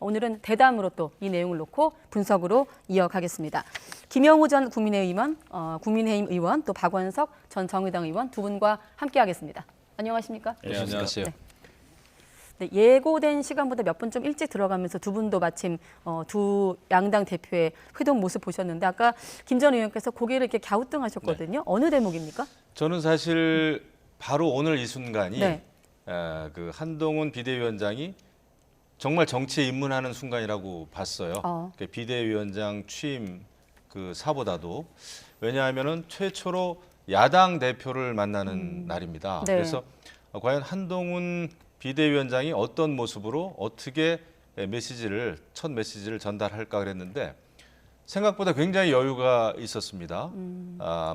오늘은 대담으로 또 이 내용을 놓고 분석으로 이어가겠습니다. 김영우 전 국민의힘 의원, 또 박원석 전 정의당 의원 두 분과 함께하겠습니다. 안녕하십니까? 네, 안녕하세요. 네. 네, 예고된 시간보다 몇 분 좀 일찍 들어가면서 두 분도 마침 두 양당 대표의 회동 모습 보셨는데 아까 김 전 의원께서 고개를 이렇게 갸우뚱하셨거든요. 어느 대목입니까? 저는 사실 바로 오늘 이 순간이 네. 그 한동훈 비대위원장이 정말 정치에 입문하는 순간이라고 봤어요. 그 비대위원장 취임 그 사보다도 왜냐하면은 최초로 야당 대표를 만나는 날입니다. 네. 그래서 과연 한동훈 비대위원장이 어떤 모습으로 어떻게 첫 메시지를 전달할까 그랬는데 생각보다 굉장히 여유가 있었습니다.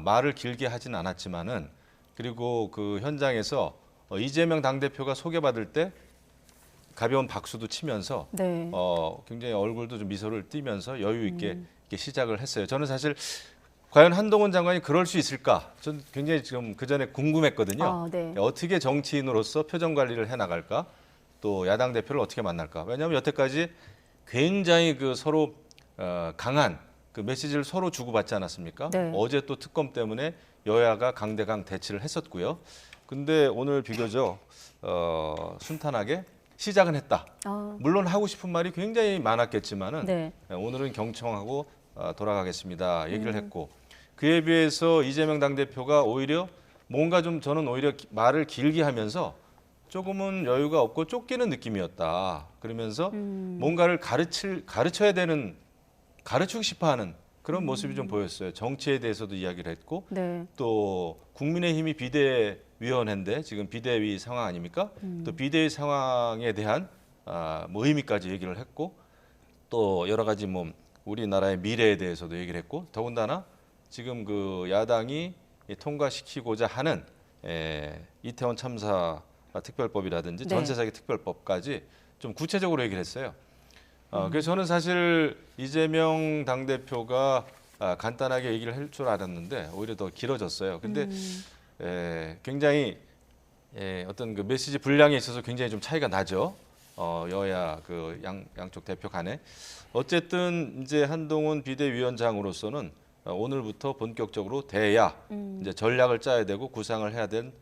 말을 길게 하진 않았지만은 그리고 그 현장에서 이재명 당대표가 소개받을 때 가벼운 박수도 치면서 네. 굉장히 얼굴도 좀 미소를 띠면서 여유 있게 이렇게 시작을 했어요. 저는 사실 과연 한동훈 장관이 그럴 수 있을까? 전 굉장히 지금 그 전에 궁금했거든요. 네. 어떻게 정치인으로서 표정 관리를 해나갈까? 또 야당 대표를 어떻게 만날까? 왜냐하면 여태까지 굉장히 그 서로 강한 그 메시지를 서로 주고받지 않았습니까? 네. 어제 또 특검 때문에 여야가 강대강 대치를 했었고요. 근데 오늘 비교적 순탄하게 시작은 했다. 물론 하고 싶은 말이 굉장히 많았겠지만은 네. 오늘은 경청하고 돌아가겠습니다. 얘기를 했고 그에 비해서 이재명 당대표가 오히려 뭔가 좀 저는 오히려 말을 길게 하면서 조금은 여유가 없고 쫓기는 느낌이었다. 그러면서 뭔가를 가르쳐야 되는 가르치고 싶어하는 그런 모습이 좀 보였어요. 정치에 대해서도 이야기를 했고 네. 또 국민의힘이 비대위원회인데 지금 비대위 상황 아닙니까? 또 비대위 상황에 대한 뭐 의미까지 얘기를 했고 또 여러 가지 뭐 우리나라의 미래에 대해서도 얘기를 했고 더군다나 지금 그 야당이 통과시키고자 하는 이태원 참사 특별법이라든지 네. 전세사기 특별법까지 좀 구체적으로 얘기를 했어요. 그래서 저는 사실 이재명 당대표가 간단하게 얘기를 할 줄 알았는데 오히려 더 길어졌어요. 근데 굉장히 어떤 그 메시지 분량에 있어서 굉장히 좀 차이가 나죠. 여야 그 양쪽 대표 간에 어쨌든 이제 한동훈 비대위원장으로서는 오늘부터 본격적으로 대야 이제 전략을 짜야 되고 구상을 해야 된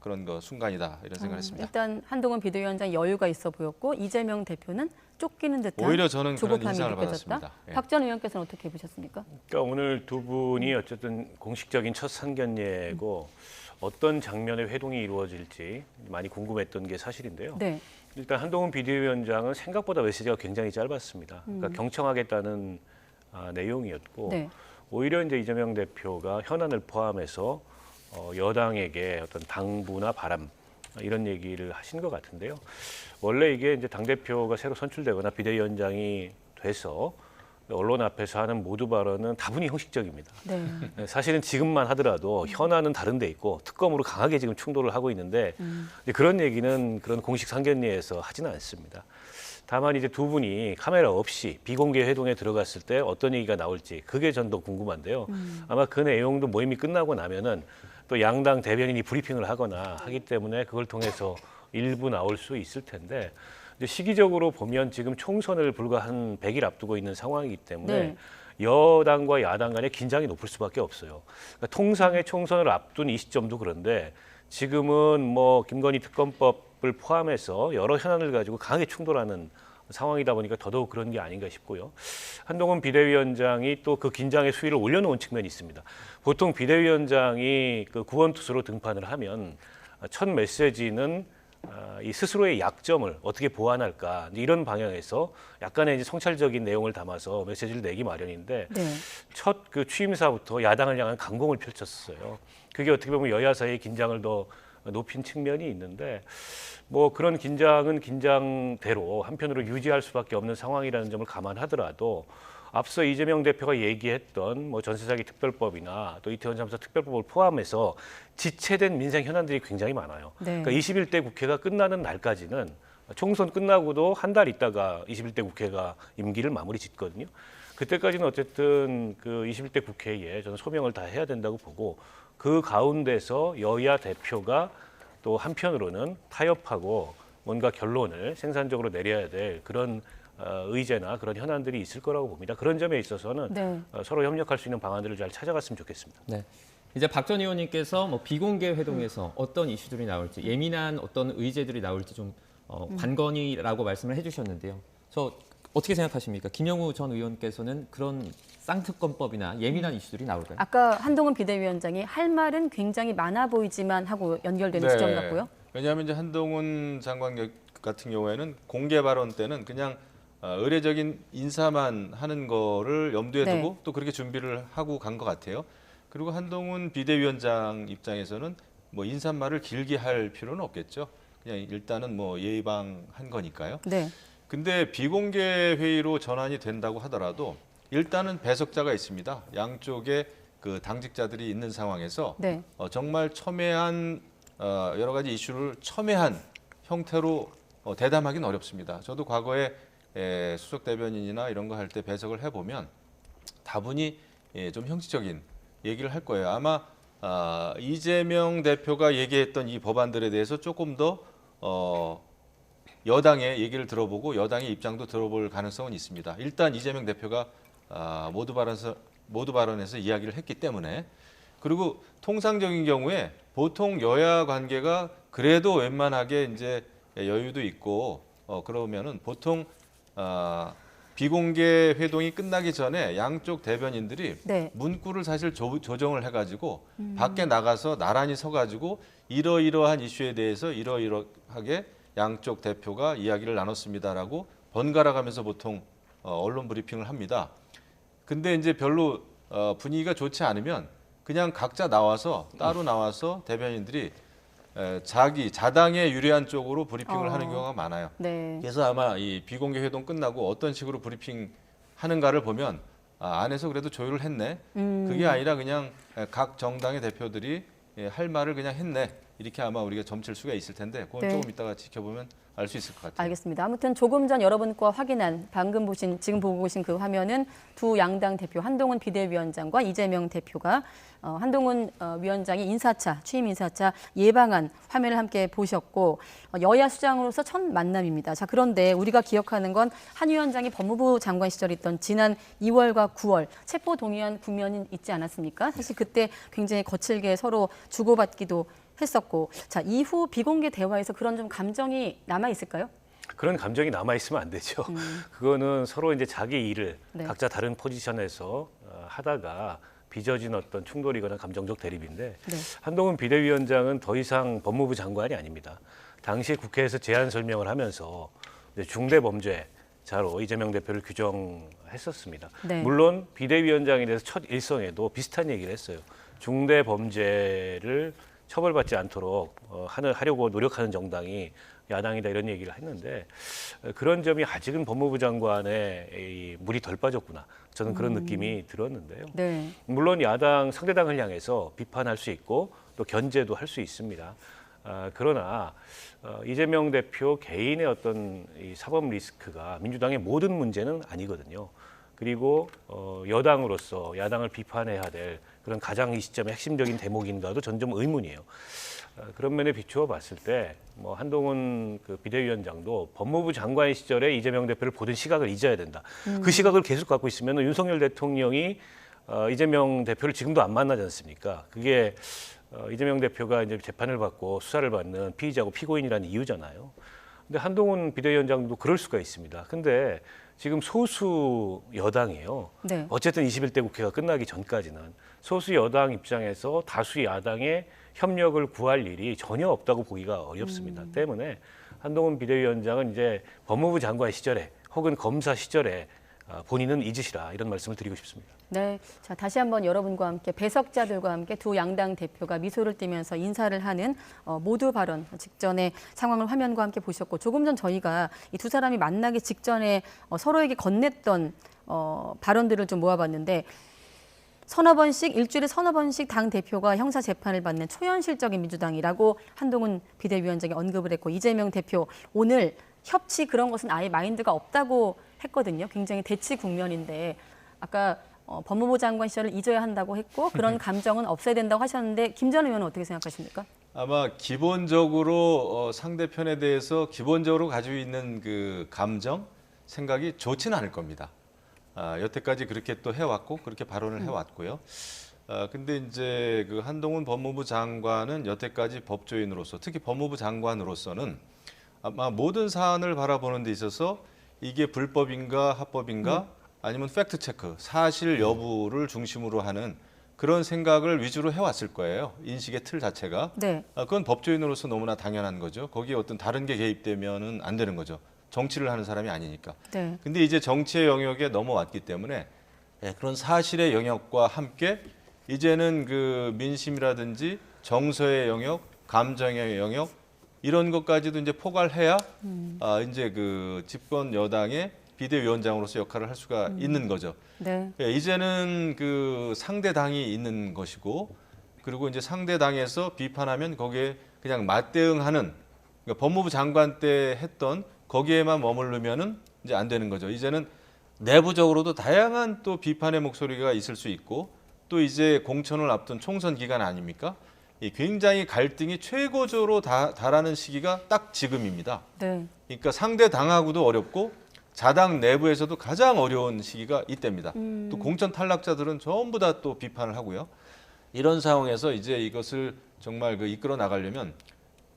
그런 거 순간이다 이런 생각을 했습니다. 일단 한동훈 비대위원장 여유가 있어 보였고 이재명 대표는 쫓기는 듯한 오히려 저는 그런 조급함이 인상을 느껴졌다. 받았습니다. 예. 박 전 의원께서는 어떻게 보셨습니까? 그러니까 오늘 두 분이 어쨌든 공식적인 첫 상견례고 어떤 장면의 회동이 이루어질지 많이 궁금했던 게 사실인데요. 네. 일단 한동훈 비대위원장은 생각보다 메시지가 굉장히 짧았습니다. 그러니까 경청하겠다는 내용이었고 네. 오히려 이제 이재명 대표가 현안을 포함해서 여당에게 어떤 당부나 바람 이런 얘기를 하신 것 같은데요. 원래 이게 이제 당 대표가 새로 선출되거나 비대위원장이 돼서 언론 앞에서 하는 모두 발언은 다분히 형식적입니다. 네. 사실은 지금만 하더라도 현안은 다른 데 있고 특검으로 강하게 지금 충돌을 하고 있는데 그런 얘기는 그런 공식 상견례에서 하지는 않습니다. 다만 이제 두 분이 카메라 없이 비공개 회동에 들어갔을 때 어떤 얘기가 나올지 그게 전 더 궁금한데요. 아마 그 내용도 모임이 끝나고 나면은 또 양당 대변인이 브리핑을 하거나 하기 때문에 그걸 통해서 일부 나올 수 있을 텐데 시기적으로 보면 지금 총선을 불과 한 100일 앞두고 있는 상황이기 때문에 네. 여당과 야당 간의 긴장이 높을 수밖에 없어요. 그러니까 통상의 총선을 앞둔 이 시점도 그런데 지금은 뭐 김건희 특검법을 포함해서 여러 현안을 가지고 강하게 충돌하는 상황이다 보니까 더더욱 그런 게 아닌가 싶고요. 한동훈 비대위원장이 또 그 긴장의 수위를 올려놓은 측면이 있습니다. 보통 비대위원장이 그 구원투수로 등판을 하면 첫 메시지는 이 스스로의 약점을 어떻게 보완할까 이런 방향에서 약간의 이제 성찰적인 내용을 담아서 메시지를 내기 마련인데 네. 첫 그 취임사부터 야당을 향한 강공을 펼쳤어요. 그게 어떻게 보면 여야 사이의 긴장을 더 높인 측면이 있는데 뭐 그런 긴장은 긴장대로 한편으로 유지할 수밖에 없는 상황이라는 점을 감안하더라도 앞서 이재명 대표가 얘기했던 뭐 전세사기 특별법이나 또 이태원 참사 특별법을 포함해서 지체된 민생 현안들이 굉장히 많아요. 네. 그러니까 21대 국회가 끝나는 날까지는 총선 끝나고도 한 달 있다가 21대 국회가 임기를 마무리 짓거든요. 그때까지는 어쨌든 그 21대 국회에 저는 소명을 다 해야 된다고 보고 그 가운데서 여야 대표가 또 한편으로는 타협하고 뭔가 결론을 생산적으로 내려야 될 그런 의제나 그런 현안들이 있을 거라고 봅니다. 그런 점에 있어서는 네. 서로 협력할 수 있는 방안들을 잘 찾아갔으면 좋겠습니다. 네. 이제 박 전 의원님께서 뭐 비공개 회동에서 어떤 이슈들이 나올지 예민한 어떤 의제들이 나올지 좀 관건이라고 말씀을 해주셨는데요. 저 어떻게 생각하십니까? 김영우 전 의원께서는 그런 쌍특검법이나 예민한 이슈들이 나올까요? 아까 한동훈 비대위원장이 할 말은 굉장히 많아 보이지만 하고 연결되는 지점 같고요. 왜냐하면 이제 한동훈 장관 같은 경우에는 공개 발언 때는 그냥 의례적인 인사만 하는 거를 염두에 네. 두고 또 그렇게 준비를 하고 간 것 같아요. 그리고 한동훈 비대위원장 입장에서는 뭐 인사말을 길게 할 필요는 없겠죠. 그냥 일단은 뭐 예의방한 거니까요. 네. 근데 비공개 회의로 전환이 된다고 하더라도 일단은 배석자가 있습니다. 양쪽에 그 당직자들이 있는 상황에서 네. 정말 첨예한 여러 가지 이슈를 첨예한 형태로 대담하기는 어렵습니다. 저도 과거에 수석 대변인이나 이런 거 할 때 배석을 해보면 다분히 좀 형식적인 얘기를 할 거예요. 아마 이재명 대표가 얘기했던 이 법안들에 대해서 조금 더 여당의 얘기를 들어보고 여당의 입장도 들어볼 가능성은 있습니다. 일단 이재명 대표가 모두 발언에서 이야기를 했기 때문에 그리고 통상적인 경우에 보통 여야 관계가 그래도 웬만하게 이제 여유도 있고 그러면은 보통 비공개 회동이 끝나기 전에 양쪽 대변인들이 네. 문구를 사실 조정을 해가지고 밖에 나가서 나란히 서가지고 이러이러한 이슈에 대해서 이러이러하게 양쪽 대표가 이야기를 나눴습니다라고 번갈아 가면서 보통 언론 브리핑을 합니다. 근데 이제 별로 분위기가 좋지 않으면 그냥 각자 나와서 따로 나와서 대변인들이 자당에 유리한 쪽으로 브리핑을 하는 경우가 많아요. 네. 그래서 아마 이 비공개 회동 끝나고 어떤 식으로 브리핑 하는가를 보면 안에서 그래도 조율을 했네. 그게 아니라 그냥 각 정당의 대표들이 할 말을 그냥 했네. 이렇게 아마 우리가 점칠 수가 있을 텐데 그건 네. 조금 이따가 지켜보면 알 수 있을 것 같아요. 알겠습니다. 아무튼 조금 전 여러분과 확인한 지금 보고 계신 그 화면은 두 양당 대표 한동훈 비대위원장과 이재명 대표가 한동훈 위원장이 취임 인사차 예방한 화면을 함께 보셨고 여야 수장으로서 첫 만남입니다. 자, 그런데 우리가 기억하는 건 한 위원장이 법무부 장관 시절에 있던 지난 2월과 9월 체포 동의안 국면이 있지 않았습니까? 사실 그때 굉장히 거칠게 서로 주고받기도 했었고, 자, 이후 비공개 대화에서 그런 좀 감정이 남아 있을까요? 그런 감정이 남아 있으면 안 되죠. 그거는 서로 이제 자기 일을 네. 각자 다른 포지션에서 하다가 빚어진 어떤 충돌이거나 감정적 대립인데 네. 한동훈 비대위원장은 더 이상 법무부 장관이 아닙니다. 당시 국회에서 제안 설명을 하면서 중대범죄자로 이재명 대표를 규정했었습니다. 네. 물론 비대위원장에 대해서 첫 일성에도 비슷한 얘기를 했어요. 중대범죄를 처벌받지 않도록 하려고 노력하는 정당이 야당이다 이런 얘기를 했는데 그런 점이 아직은 법무부 장관의 이 물이 덜 빠졌구나. 저는 그런 느낌이 들었는데요. 네. 물론 야당 상대당을 향해서 비판할 수 있고 또 견제도 할 수 있습니다. 그러나 이재명 대표 개인의 어떤 이 사법 리스크가 민주당의 모든 문제는 아니거든요. 그리고 여당으로서 야당을 비판해야 될 그런 가장 이 시점의 핵심적인 대목인가도 전 좀 의문이에요. 그런 면에 비추어 봤을 때 뭐 한동훈 그 비대위원장도 법무부 장관 시절에 이재명 대표를 보던 시각을 잊어야 된다. 그 시각을 계속 갖고 있으면 윤석열 대통령이 이재명 대표를 지금도 안 만나지 않습니까? 그게 이재명 대표가 이제 재판을 받고 수사를 받는 피의자고 피고인이라는 이유잖아요. 근데 한동훈 비대위원장도 그럴 수가 있습니다. 근데 지금 소수 여당이에요. 네. 어쨌든 21대 국회가 끝나기 전까지는 소수 여당 입장에서 다수 야당의 협력을 구할 일이 전혀 없다고 보기가 어렵습니다. 때문에 한동훈 비대위원장은 이제 법무부 장관 시절에 혹은 검사 시절에 본인은 잊으시라 이런 말씀을 드리고 싶습니다. 네, 자 다시 한번 여러분과 함께 배석자들과 함께 두 양당 대표가 미소를 띠면서 인사를 하는 모두 발언 직전의 상황을 화면과 함께 보셨고 조금 전 저희가 이 두 사람이 만나기 직전에 서로에게 건넸던 발언들을 좀 모아봤는데 일주일에 서너 번씩 당 대표가 형사 재판을 받는 초현실적인 민주당이라고 한동훈 비대위원장이 언급을 했고 이재명 대표 오늘 협치 그런 것은 아예 마인드가 없다고 했거든요. 굉장히 대치 국면인데 아까 법무부 장관 시절을 잊어야 한다고 했고 그런 감정은 없애야 된다고 하셨는데 김 전 의원은 어떻게 생각하십니까? 아마 기본적으로 상대편에 대해서 기본적으로 가지고 있는 그 감정, 생각이 좋지는 않을 겁니다. 여태까지 그렇게 또 해왔고 그렇게 발언을 해왔고요. 근데 이제 그 한동훈 법무부 장관은 여태까지 법조인으로서 특히 법무부 장관으로서는 아마 모든 사안을 바라보는 데 있어서 이게 불법인가 합법인가 아니면 팩트 체크, 사실 여부를 중심으로 하는 그런 생각을 위주로 해왔을 거예요. 인식의 틀 자체가. 네. 그건 법조인으로서 너무나 당연한 거죠. 거기에 어떤 다른 게 개입되면은 안 되는 거죠. 정치를 하는 사람이 아니니까. 네. 근데 이제 정치의 영역에 넘어왔기 때문에 그런 사실의 영역과 함께 이제는 그 민심이라든지 정서의 영역, 감정의 영역 이런 것까지도 이제 포괄해야 이제 그 집권 여당의 비대위원장으로서 역할을 할 수가 있는 거죠. 네. 이제는 그 상대 당이 있는 것이고 그리고 이제 상대 당에서 비판하면 거기에 그냥 맞대응하는 그러니까 법무부 장관 때 했던 거기에만 머무르면은 이제 안 되는 거죠. 이제는 내부적으로도 다양한 또 비판의 목소리가 있을 수 있고 또 이제 공천을 앞둔 총선 기간 아닙니까? 이 굉장히 갈등이 최고조로 달하는 시기가 딱 지금입니다. 네. 그러니까 상대 당하고도 어렵고 자당 내부에서도 가장 어려운 시기가 이때입니다. 또 공천 탈락자들은 전부 다 또 비판을 하고요. 이런 상황에서 이제 이것을 정말 그 이끌어 나가려면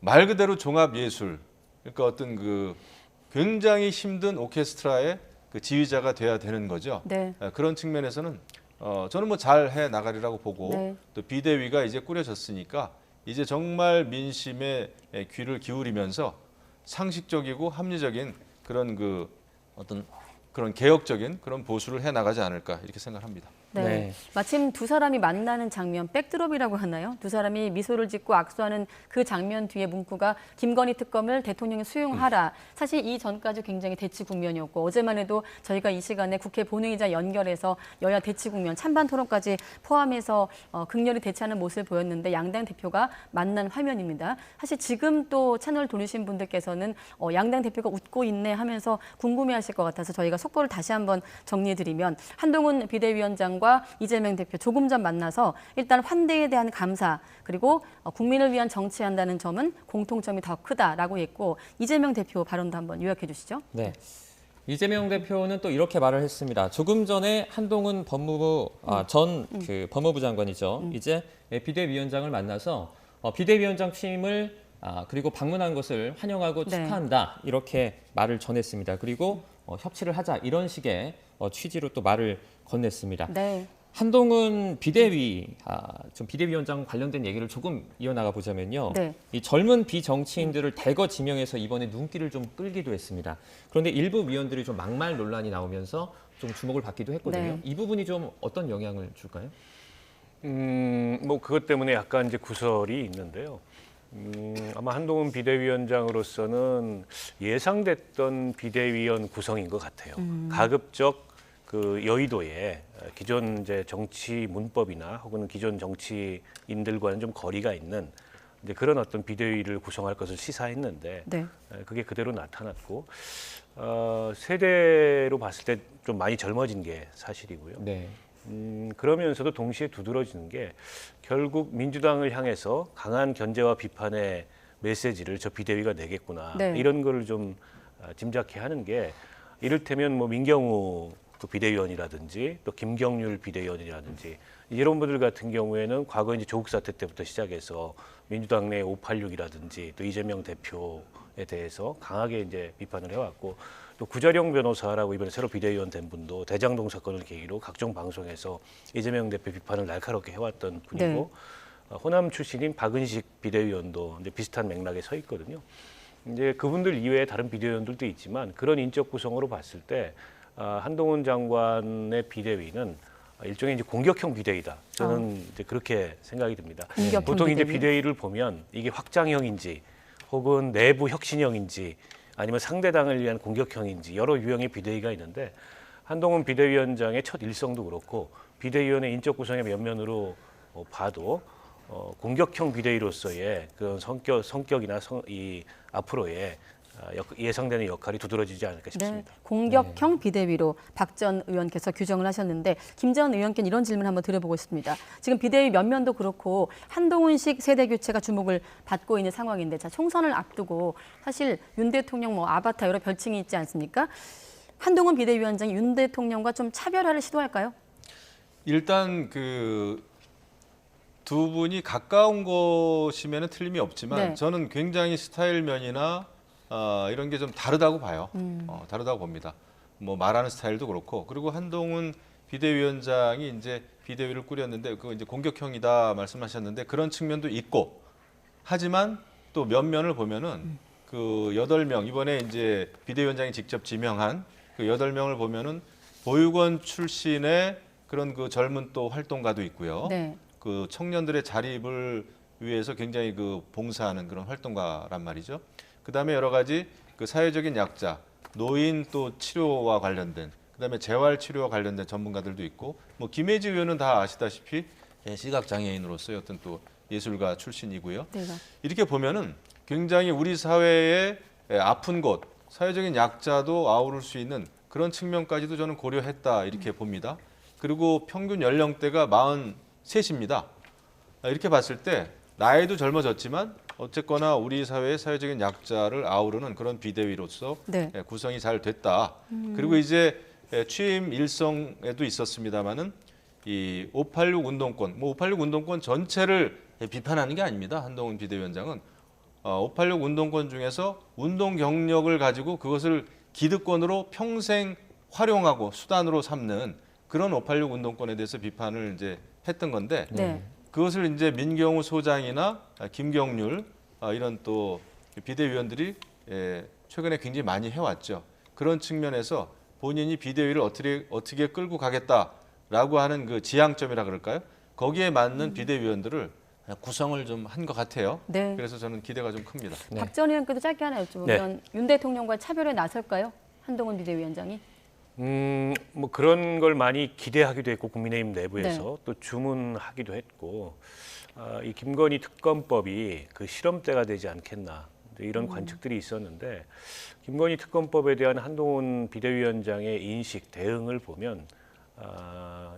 말 그대로 종합 예술, 그러니까 어떤 그 굉장히 힘든 오케스트라의 그 지휘자가 돼야 되는 거죠. 네. 그런 측면에서는 저는 뭐 잘 해 나가리라고 보고 네. 또 비대위가 이제 꾸려졌으니까 이제 정말 민심에 귀를 기울이면서 상식적이고 합리적인 그런 그 어떤 그런 개혁적인 그런 보수를 해 나가지 않을까 이렇게 생각합니다. 네. 네. 마침 두 사람이 만나는 장면, 백드롭이라고 하나요? 두 사람이 미소를 짓고 악수하는 그 장면 뒤에 문구가 김건희 특검을 대통령이 수용하라. 사실 이 전까지 굉장히 대치 국면이었고 어제만 해도 저희가 이 시간에 국회 본회의장 연결해서 여야 대치 국면, 찬반 토론까지 포함해서 극렬히 대치하는 모습을 보였는데 양당 대표가 만난 화면입니다. 사실 지금 또 채널 돌리신 분들께서는 양당 대표가 웃고 있네 하면서 궁금해하실 것 같아서 저희가 속보를 다시 한번 정리해드리면 한동훈 비대위원장 과 이재명 대표 조금 전 만나서 일단 환대에 대한 감사 그리고 국민을 위한 정치한다는 점은 공통점이 더 크다라고 했고 이재명 대표 발언도 한번 요약해 주시죠. 네. 이재명 대표는 또 이렇게 말을 했습니다. 조금 전에 한동훈 법무부 전 그 법무부 장관이죠. 이제 비대위원장을 만나서 비대위원장 취임을 그리고 방문한 것을 환영하고 네. 축하한다 이렇게 말을 전했습니다. 그리고 협치를 하자 이런 식의 취지로 또 말을 건넸습니다. 네. 한동훈 좀 비대위원장 관련된 얘기를 조금 이어나가 보자면요. 네. 이 젊은 비정치인들을 대거 지명해서 이번에 눈길을 좀 끌기도 했습니다. 그런데 일부 위원들이 좀 막말 논란이 나오면서 좀 주목을 받기도 했거든요. 네. 이 부분이 좀 어떤 영향을 줄까요? 뭐 그것 때문에 약간 이제 구설이 있는데요. 아마 한동훈 비대위원장으로서는 예상됐던 비대위원 구성인 것 같아요. 가급적 그 여의도에 기존 이제 정치 문법이나 혹은 기존 정치인들과는 좀 거리가 있는 이제 그런 어떤 비대위를 구성할 것을 시사했는데 네. 그게 그대로 나타났고 세대로 봤을 때 좀 많이 젊어진 게 사실이고요. 네. 그러면서도 동시에 두드러지는 게 결국 민주당을 향해서 강한 견제와 비판의 메시지를 저 비대위가 내겠구나. 네. 이런 거를 좀 짐작해 하는 게 이를테면 뭐 민경우 그 비대위원이라든지 또 김경률 비대위원이라든지 이런 분들 같은 경우에는 과거 이제 조국 사태 때부터 시작해서 민주당 내 586이라든지 또 이재명 대표에 대해서 강하게 이제 비판을 해왔고 또 구자룡 변호사라고 이번에 새로 비대위원 된 분도 대장동 사건을 계기로 각종 방송에서 이재명 대표 비판을 날카롭게 해왔던 분이고 호남 출신인 박은식 비대위원도 이제 비슷한 맥락에 서 있거든요. 이제 그분들 이외에 다른 비대위원들도 있지만 그런 인적 구성으로 봤을 때 한동훈 장관의 비대위는 일종의 이제 공격형 비대위다. 저는 이제 그렇게 생각이 듭니다. 공격형 보통 이제 비대위? 비대위를 보면 이게 확장형인지 혹은 내부 혁신형인지 아니면 상대당을 위한 공격형인지 여러 유형의 비대위가 있는데 한동훈 비대위원장의 첫 일성도 그렇고 비대위원의 인적 구성의 면면으로 봐도 공격형 비대위로서의 그런 성격이나 이 앞으로의 예상되는 역할이 두드러지지 않을까 네, 싶습니다. 공격형 비대위로 박 전 의원께서 규정을 하셨는데 김 전 의원께는 이런 질문 한번 드려보고 싶습니다. 지금 비대위 면면도 그렇고 한동훈식 세대 교체가 주목을 받고 있는 상황인데, 자, 총선을 앞두고 사실 윤 대통령 뭐 아바타 여러 별칭이 있지 않습니까? 한동훈 비대위원장이 윤 대통령과 좀 차별화를 시도할까요? 일단 그 두 분이 가까운 것이면 틀림이 없지만 네. 저는 굉장히 스타일 면이나 이런 게 좀 다르다고 봐요. 다르다고 봅니다. 뭐 말하는 스타일도 그렇고, 그리고 한동훈 비대위원장이 이제 비대위를 꾸렸는데 그 이제 공격형이다 말씀하셨는데 그런 측면도 있고, 하지만 또 면면을 보면은 그 8명 이번에 이제 비대위원장이 직접 지명한 그 8명을 보면은 보육원 출신의 그런 그 젊은 또 활동가도 있고요. 네. 그 청년들의 자립을 위해서 굉장히 그 봉사하는 그런 활동가란 말이죠. 그다음에 여러 가지 그 사회적인 약자, 노인 또 치료와 관련된, 그다음에 재활 치료와 관련된 전문가들도 있고, 뭐 김혜지 의원은 다 아시다시피 시각 장애인으로서의 어떤 또 예술가 출신이고요. 네. 이렇게 보면은 굉장히 우리 사회의 아픈 곳, 사회적인 약자도 아우를 수 있는 그런 측면까지도 저는 고려했다 이렇게 봅니다. 그리고 평균 연령대가 43입니다. 이렇게 봤을 때 나이도 젊어졌지만 어쨌거나 우리 사회의 사회적인 약자를 아우르는 그런 비대위로서 네. 구성이 잘 됐다. 그리고 이제 취임 일성에도 있었습니다마는 이 586 운동권, 뭐 586 운동권 전체를 비판하는 게 아닙니다. 한동훈 비대위원장은 586 운동권 중에서 운동 경력을 가지고 그것을 기득권으로 평생 활용하고 수단으로 삼는 그런 586 운동권에 대해서 비판을 이제 했던 건데, 네. 그것을 이제 민경우 소장이나 김경률 이런 또 비대위원들이 최근에 굉장히 많이 해왔죠. 그런 측면에서 본인이 비대위를 어떻게 끌고 가겠다라고 하는 그 지향점이라 그럴까요? 거기에 맞는 비대위원들을 구성을 좀 한 것 같아요. 네. 그래서 저는 기대가 좀 큽니다. 네. 박 전 의원께도 짧게 하나 여쭤보면 윤 대통령과 차별에 나설까요? 한동훈 비대위원장이? 뭐 그런 걸 많이 기대하기도 했고 국민의힘 내부에서 네. 또 주문하기도 했고, 이 김건희 특검법이 그 실험대가 되지 않겠나 이런 관측들이 있었는데, 김건희 특검법에 대한 한동훈 비대위원장의 인식 대응을 보면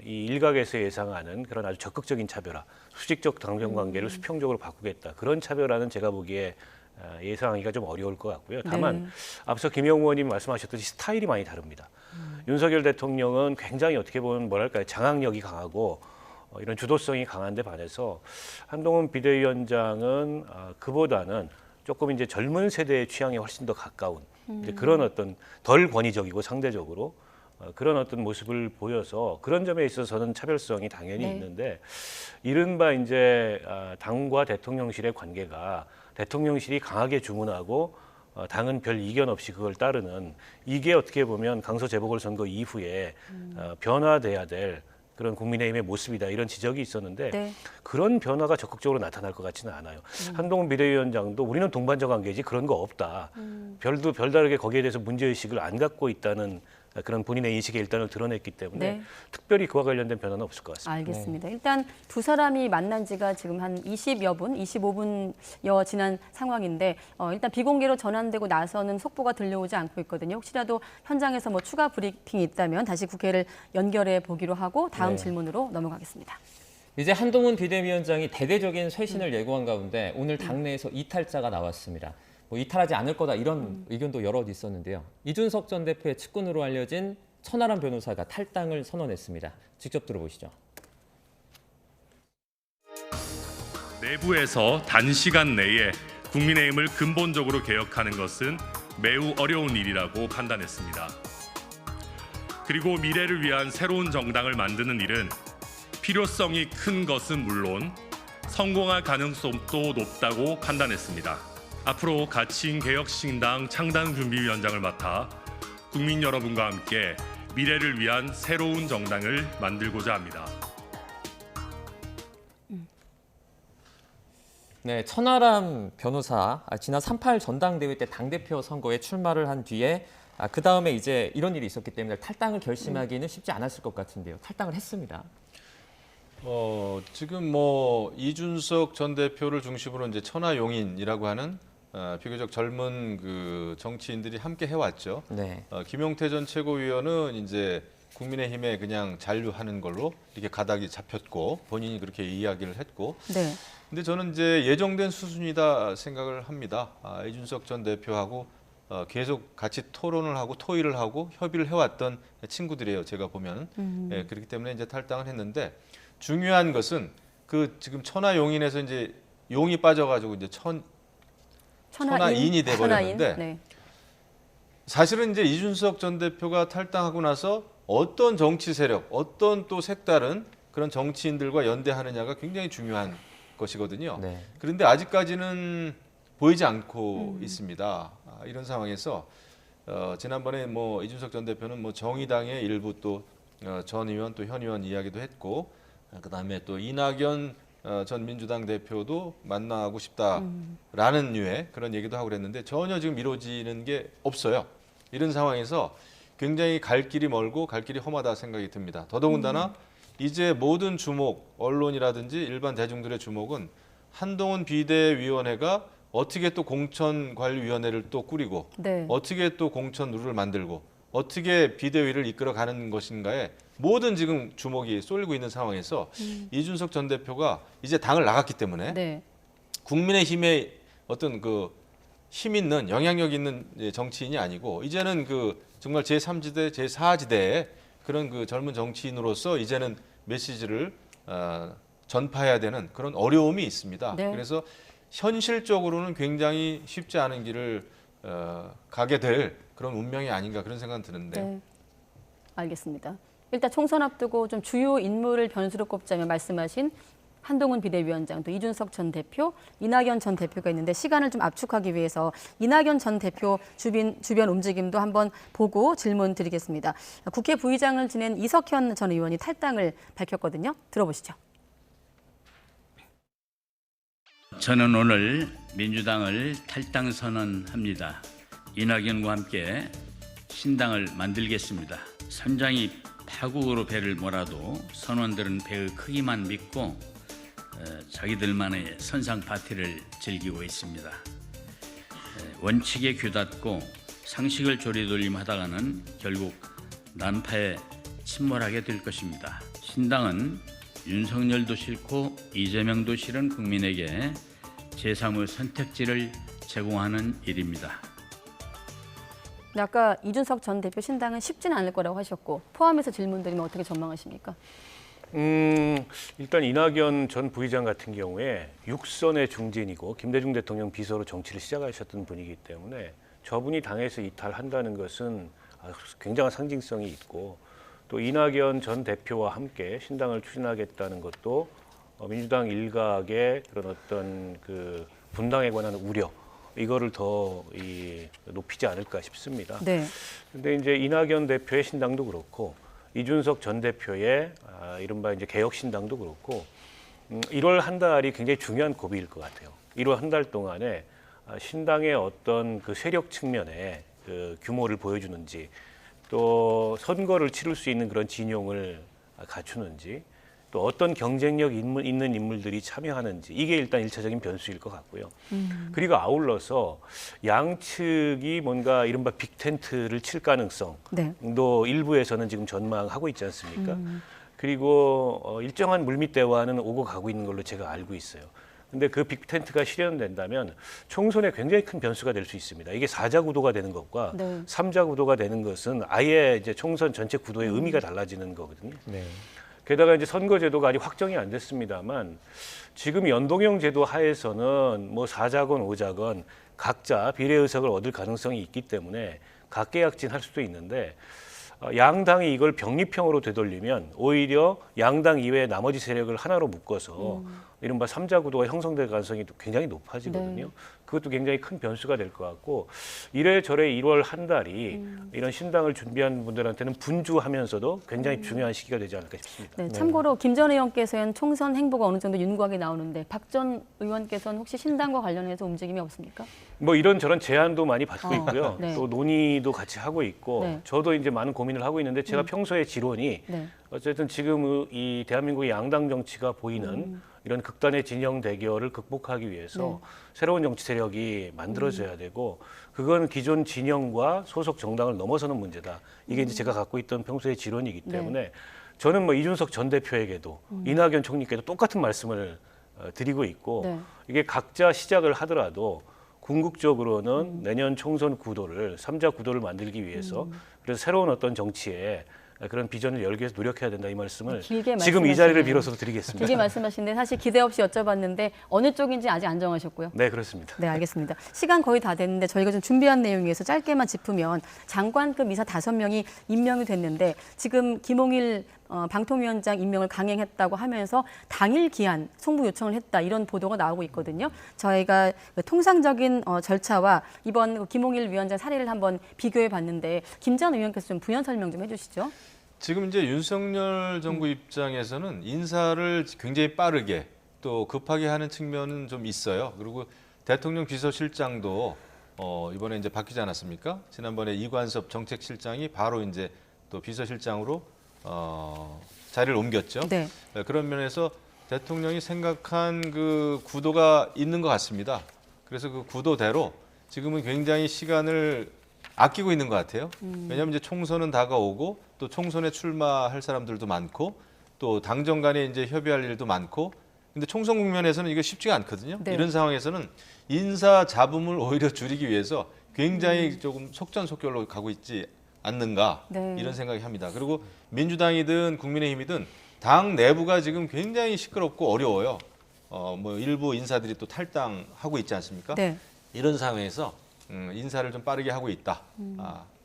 이 일각에서 예상하는 그런 아주 적극적인 차별화, 수직적 당정 관계를 수평적으로 바꾸겠다, 그런 차별화는 제가 보기에 예상하기가 좀 어려울 것 같고요. 다만 네. 앞서 김영우 의원님 말씀하셨듯이 스타일이 많이 다릅니다. 윤석열 대통령은 굉장히 어떻게 보면 뭐랄까요, 장악력이 강하고 이런 주도성이 강한데 반해서 한동훈 비대위원장은 그보다는 조금 이제 젊은 세대의 취향에 훨씬 더 가까운 이제 그런 어떤 덜 권위적이고 상대적으로 그런 어떤 모습을 보여서 그런 점에 있어서는 차별성이 당연히 네. 있는데, 이른바 이제 당과 대통령실의 관계가 대통령실이 강하게 주문하고 당은 별 이견 없이 그걸 따르는, 이게 어떻게 보면 강서 재보궐선거 이후에 변화돼야 될 그런 국민의힘의 모습이다, 이런 지적이 있었는데 네. 그런 변화가 적극적으로 나타날 것 같지는 않아요. 한동훈 비대위원장도 우리는 동반자 관계지 그런 거 없다. 별다르게 거기에 대해서 문제의식을 안 갖고 있다는 그런 본인의 인식의 일단을 드러냈기 때문에 네. 특별히 그와 관련된 변화는 없을 것 같습니다. 알겠습니다. 일단 두 사람이 만난 지가 지금 한 20여 분, 25분여 지난 상황인데 일단 비공개로 전환되고 나서는 속보가 들려오지 않고 있거든요. 혹시라도 현장에서 뭐 추가 브리핑이 있다면 다시 국회를 연결해 보기로 하고 다음 네. 질문으로 넘어가겠습니다. 이제 한동훈 비대위원장이 대대적인 쇄신을 예고한 가운데 오늘 당내에서 이탈자가 나왔습니다. 뭐 이탈하지 않을 거다 이런 의견도 여럿 있었는데요. 이준석 전 대표의 측근으로 알려진 천하람 변호사가 탈당을 선언했습니다. 직접 들어보시죠. 내부에서 단시간 내에 국민의힘을 근본적으로 개혁하는 것은 매우 어려운 일이라고 판단했습니다. 그리고 미래를 위한 새로운 정당을 만드는 일은 필요성이 큰 것은 물론 성공할 가능성도 높다고 판단했습니다. 앞으로 가치인개혁신당 창당준비위원장을 맡아 국민 여러분과 함께 미래를 위한 새로운 정당을 만들고자 합니다. 네, 천하람 변호사 지난 3.8 전당대회 때 당대표 선거에 출마를 한 뒤에 그 다음에 이제 이런 일이 있었기 때문에 탈당을 결심하기는 쉽지 않았을 것 같은데요. 탈당을 했습니다. 지금 뭐 이준석 전 대표를 중심으로 이제 천하용인이라고 하는 비교적 젊은 그 정치인들이 함께 해왔죠. 네. 김용태 전 최고위원은 이제 국민의힘에 그냥 잔류하는 걸로 이렇게 가닥이 잡혔고 본인이 그렇게 이야기를 했고. 네. 근데 저는 이제 예정된 수순이다 생각을 합니다. 이준석 전 대표하고 계속 같이 토론을 하고 토의를 하고 협의를 해왔던 친구들이에요. 제가 보면 예, 그렇기 때문에 이제 탈당을 했는데 중요한 것은 그 지금 천하용인에서 이제 용이 빠져가지고 이제 천하인이 돼버렸는데 천하인? 네. 사실은 이제 이준석 전 대표가 탈당하고 나서 어떤 정치 세력, 어떤 또 색다른 그런 정치인들과 연대하느냐가 굉장히 중요한 것이거든요. 네. 그런데 아직까지는 보이지 않고 있습니다. 이런 상황에서 지난번에 뭐 이준석 전 대표는 뭐 정의당의 일부 또 전 의원 또 현 의원 이야기도 했고 그다음에 또 이낙연 전 민주당 대표도 만나고 싶다라는 류의 그런 얘기도 하고 그랬는데 전혀 지금 이루어지는 게 없어요. 이런 상황에서 굉장히 갈 길이 멀고 갈 길이 험하다 생각이 듭니다. 더더군다나 이제 모든 주목, 언론이라든지 일반 대중들의 주목은 한동훈 비대위원회가 어떻게 또 공천관리위원회를 또 꾸리고 네. 어떻게 또 공천 룰을 만들고 어떻게 비대위를 이끌어가는 것인가에 모든 지금 주목이 쏠리고 있는 상황에서 이준석 전 대표가 이제 당을 나갔기 때문에 네. 국민의힘의 어떤 그 힘 있는 영향력 있는 정치인이 아니고 이제는 그 정말 제3지대, 제4지대의 그런 그 젊은 정치인으로서 이제는 메시지를 전파해야 되는 그런 어려움이 있습니다. 네. 그래서 현실적으로는 굉장히 쉽지 않은 길을 가게 될 그런 운명이 아닌가 그런 생각은 드는데 네. 알겠습니다. 일단 총선 앞두고 좀 주요 인물을 변수로 꼽자면 말씀하신 한동훈 비대위원장, 또 이준석 전 대표, 이낙연 전 대표가 있는데 시간을 좀 압축하기 위해서 이낙연 전 대표 주변 움직임도 한번 보고 질문 드리겠습니다. 국회 부의장을 지낸 이석현 전 의원이 탈당을 밝혔거든요. 들어보시죠. 저는 오늘 민주당을 탈당 선언합니다. 이낙연과 함께 신당을 만들겠습니다. 선장이 파국으로 배를 몰아도 선원들은 배의 크기만 믿고 자기들만의 선상 파티를 즐기고 있습니다. 원칙에 귀닫고 상식을 조리돌림하다가는 결국 난파에 침몰하게 될 것입니다. 신당은 윤석열도 싫고 이재명도 싫은 국민에게 제3의 선택지를 제공하는 일입니다. 아까 이준석 전 대표 신당은 쉽지는 않을 거라고 하셨고 포함해서 질문드리면 어떻게 전망하십니까? 일단 이낙연 전 부의장 같은 경우에 육선의 중진이고 김대중 대통령 비서로 정치를 시작하셨던 분이기 때문에 저분이 당에서 이탈한다는 것은 굉장한 상징성이 있고 또 이낙연 전 대표와 함께 신당을 추진하겠다는 것도 민주당 일각의 그런 어떤 그 분당에 관한 우려 이거를 더 높이지 않을까 싶습니다. 네. 근데 이제 이낙연 대표의 신당도 그렇고 이준석 전 대표의 이른바 이제 개혁 신당도 그렇고 1월 한 달이 굉장히 중요한 고비일 것 같아요. 1월 한 달 동안에 신당의 어떤 그 세력 측면에 그 규모를 보여주는지 또 선거를 치를 수 있는 그런 진용을 갖추는지 또 어떤 경쟁력 있는 인물들이 참여하는지 이게 일단 1차적인 변수일 것 같고요. 그리고 아울러서 양측이 뭔가 이른바 빅텐트를 칠 가능성도 네. 일부에서는 지금 전망하고 있지 않습니까? 그리고 일정한 물밑 대화는 오고 가고 있는 걸로 제가 알고 있어요. 근데 그 빅텐트가 실현된다면 총선에 굉장히 큰 변수가 될 수 있습니다. 이게 4자 구도가 되는 것과 네. 3자 구도가 되는 것은 아예 이제 총선 전체 구도의 의미가 달라지는 거거든요. 네. 게다가 이제 선거제도가 아직 확정이 안 됐습니다만 지금 연동형 제도 하에서는 뭐 4자건 5자건 각자 비례의석을 얻을 가능성이 있기 때문에 각계약진할 수도 있는데 양당이 이걸 병립형으로 되돌리면 오히려 양당 이외의 나머지 세력을 하나로 묶어서 이른바 3자 구도가 형성될 가능성이 굉장히 높아지거든요. 네. 그것도 굉장히 큰 변수가 될 것 같고 이래저래 1월 한 달이 이런 신당을 준비하는 분들한테는 분주하면서도 굉장히 중요한 시기가 되지 않을까 싶습니다. 네, 참고로 김 전 의원께서는 총선 행보가 어느 정도 윤곽이 나오는데 박 전 의원께서는 혹시 신당과 관련해서 움직임이 없습니까? 뭐 이런저런 제안도 많이 받고 있고요. 네. 또 논의도 같이 하고 있고 네. 저도 이제 많은 고민을 하고 있는데 제가 평소에 지론이 네. 어쨌든 지금 이 대한민국의 양당 정치가 보이는 이런 극단의 진영 대결을 극복하기 위해서 새로운 정치 세력이 만들어져야 되고 그건 기존 진영과 소속 정당을 넘어서는 문제다. 이게 이제 제가 갖고 있던 평소의 지론이기 때문에 저는 뭐 이준석 전 대표에게도 이낙연 총리께도 똑같은 말씀을 드리고 있고 네. 이게 각자 시작을 하더라도 궁극적으로는 내년 총선 구도를 3자 구도를 만들기 위해서 그래서 새로운 어떤 정치에 그런 비전을 열기 위해서 노력해야 된다 이 말씀을 길게 지금 이 자리를 말씀하시네요. 빌어서도 드리겠습니다. 길게 말씀하시는데 사실 기대 없이 여쭤봤는데 어느 쪽인지 아직 안 정하셨고요. 네, 그렇습니다. 네, 알겠습니다. 시간 거의 다 됐는데 저희가 좀 준비한 내용에서 짧게만 짚으면 장관급 이사 5명이 임명이 됐는데 지금 김홍일 방통위원장 임명을 강행했다고 하면서 당일 기한 송부 요청을 했다 이런 보도가 나오고 있거든요. 저희가 그 통상적인 절차와 이번 그 김홍일 위원장 사례를 한번 비교해 봤는데 김 전 의원께서 좀 부연 설명 좀 해주시죠. 지금 이제 윤석열 정부 입장에서는 인사를 굉장히 빠르게 또 급하게 하는 측면은 좀 있어요. 그리고 대통령 비서실장도 이번에 이제 바뀌지 않았습니까? 지난번에 이관섭 정책실장이 바로 이제 또 비서실장으로 자리를 옮겼죠. 네. 그런 면에서 대통령이 생각한 그 구도가 있는 것 같습니다. 그래서 그 구도대로 지금은 굉장히 시간을 아끼고 있는 것 같아요. 왜냐하면 이제 총선은 다가오고 또 총선에 출마할 사람들도 많고 또 당정 간에 이제 협의할 일도 많고 근데 총선 국면에서는 이거 쉽지가 않거든요. 네. 이런 상황에서는 인사 잡음을 오히려 줄이기 위해서 굉장히 조금 속전속결로 가고 있지 않는가 네. 이런 생각이 합니다. 그리고 민주당이든 국민의힘이든 당 내부가 지금 굉장히 시끄럽고 어려워요. 뭐 일부 인사들이 또 탈당하고 있지 않습니까? 네. 이런 상황에서 인사를 좀 빠르게 하고 있다.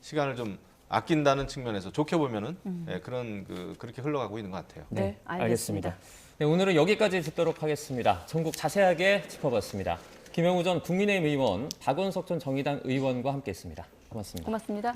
시간을 좀 아낀다는 측면에서 좋게 보면은 그런 그렇게 흘러가고 있는 것 같아요. 네, 알겠습니다. 네, 오늘은 여기까지 듣도록 하겠습니다. 전국 자세하게 짚어봤습니다. 김영우 전 국민의힘 의원, 박원석 전 정의당 의원과 함께했습니다. 고맙습니다. 고맙습니다.